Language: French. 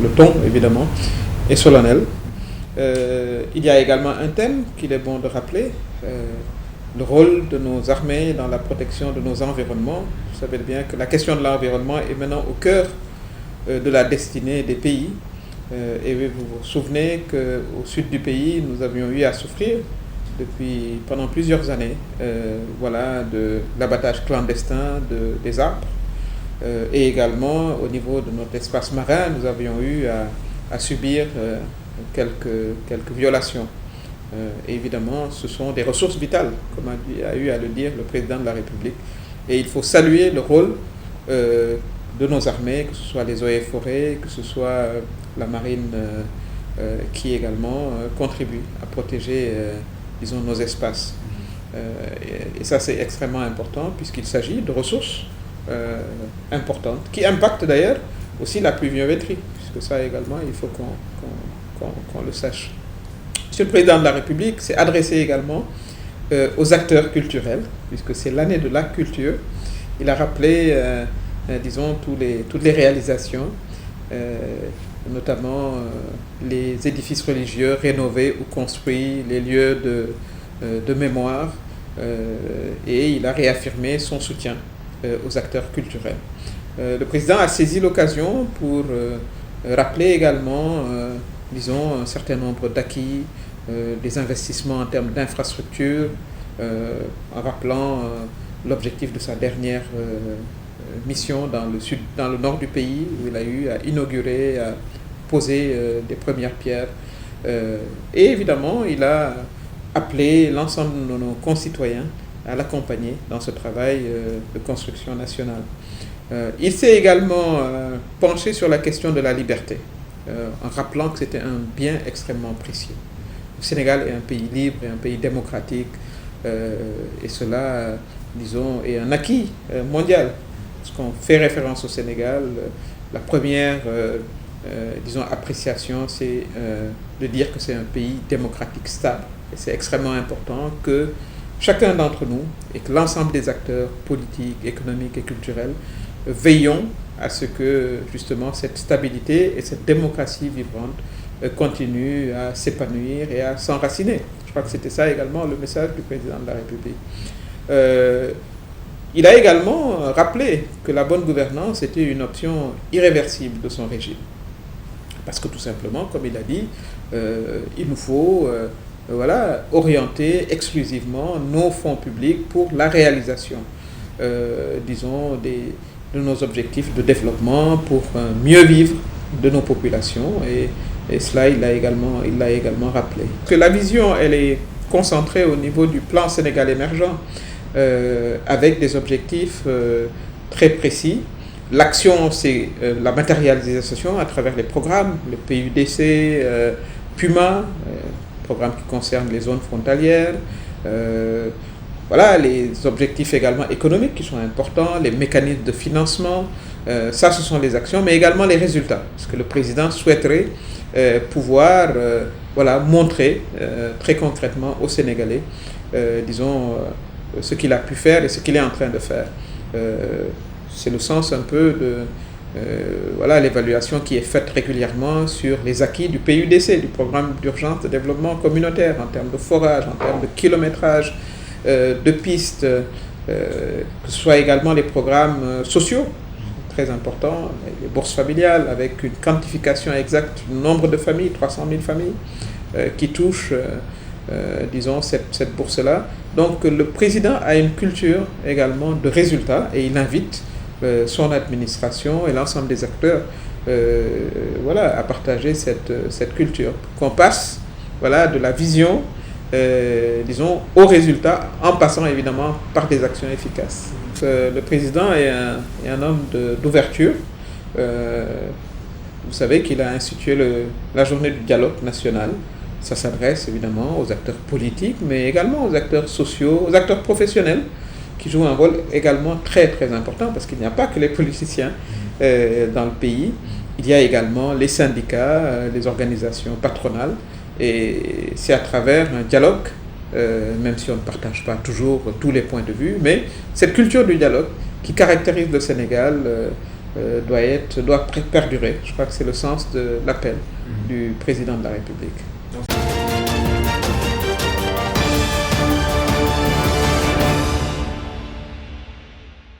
le ton évidemment est solennel. Il y a également un thème qu'il est bon de rappeler, le rôle de nos armées dans la protection de nos environnements. Vous savez bien que la question de l'environnement est maintenant au cœur de la destinée des pays. Et vous vous souvenez qu'au sud du pays, nous avions eu à souffrir pendant plusieurs années de l'abattage clandestin des arbres. Et également, au niveau de notre espace marin, nous avions eu à subir quelques violations. Et évidemment, ce sont des ressources vitales, comme a eu à le dire le président de la République. Et il faut saluer le rôle de nos armées, que ce soit les eaux et forêts, que ce soit la marine qui également contribue à protéger, disons, nos espaces. Et ça, c'est extrêmement important puisqu'il s'agit de ressources importantes qui impactent d'ailleurs aussi la pluviométrie, puisque ça également, il faut qu'on le sache. Monsieur le Président de la République s'est adressé également aux acteurs culturels, puisque c'est l'année de la culture. Il a rappelé, disons, toutes les réalisations, notamment les édifices religieux rénovés ou construits, les lieux de mémoire, et il a réaffirmé son soutien aux acteurs culturels. Le président a saisi l'occasion pour rappeler également, disons, un certain nombre d'acquis, des investissements en termes d'infrastructures, en rappelant l'objectif de sa dernière mission dans le nord du pays, où il a eu à inaugurer, à poser des premières pierres. Et évidemment, il a appelé l'ensemble de nos concitoyens à l'accompagner dans ce travail de construction nationale. Il s'est également penché sur la question de la liberté, en rappelant que c'était un bien extrêmement précieux. Le Sénégal est un pays libre et un pays démocratique, et cela, disons, est un acquis mondial. Parce qu'on fait référence au Sénégal, la première, disons, appréciation, c'est de dire que c'est un pays démocratique stable. Et c'est extrêmement important que chacun d'entre nous et que l'ensemble des acteurs politiques, économiques et culturels veillons à ce que, justement, cette stabilité et cette démocratie vivante continue à s'épanouir et à s'enraciner. Je crois que c'était ça également le message du président de la République. Il a également rappelé que la bonne gouvernance était une option irréversible de son régime. Parce que tout simplement, comme il a dit, il nous faut orienter exclusivement nos fonds publics pour la réalisation, disons, de nos objectifs de développement, pour mieux vivre de nos populations. Et cela, il l'a également rappelé. Que la vision, elle est concentrée au niveau du plan Sénégal émergent, avec des objectifs très précis. L'action, c'est la matérialisation à travers les programmes, le PUDC, PUMA, programme qui concerne les zones frontalières, les objectifs également économiques qui sont importants, les mécanismes de financement, ça ce sont les actions, mais également les résultats, parce que le président souhaiterait pouvoir montrer très concrètement aux Sénégalais, disons, ce qu'il a pu faire et ce qu'il est en train de faire. C'est le sens un peu de l'évaluation qui est faite régulièrement sur les acquis du PUDC, du programme d'urgence de développement communautaire, en termes de forage, en termes de kilométrage, de pistes, que ce soit également les programmes sociaux, très importants, les bourses familiales, avec une quantification exacte du nombre de familles, 300 000 familles, qui touchent, disons, cette bourse-là. Donc le président a une culture également de résultats et il invite son administration et l'ensemble des acteurs à partager cette culture. Qu'on passe de la vision, disons, au résultat, en passant évidemment par des actions efficaces. Le président est un homme d'ouverture. Vous savez qu'il a institué la journée du dialogue national. Ça s'adresse évidemment aux acteurs politiques, mais également aux acteurs sociaux, aux acteurs professionnels, qui jouent un rôle également très très important, parce qu'il n'y a pas que les politiciens dans le pays, il y a également les syndicats, les organisations patronales, et c'est à travers un dialogue, même si on ne partage pas toujours tous les points de vue, mais cette culture du dialogue qui caractérise le Sénégal doit perdurer. Je crois que c'est le sens de l'appel du président de la République.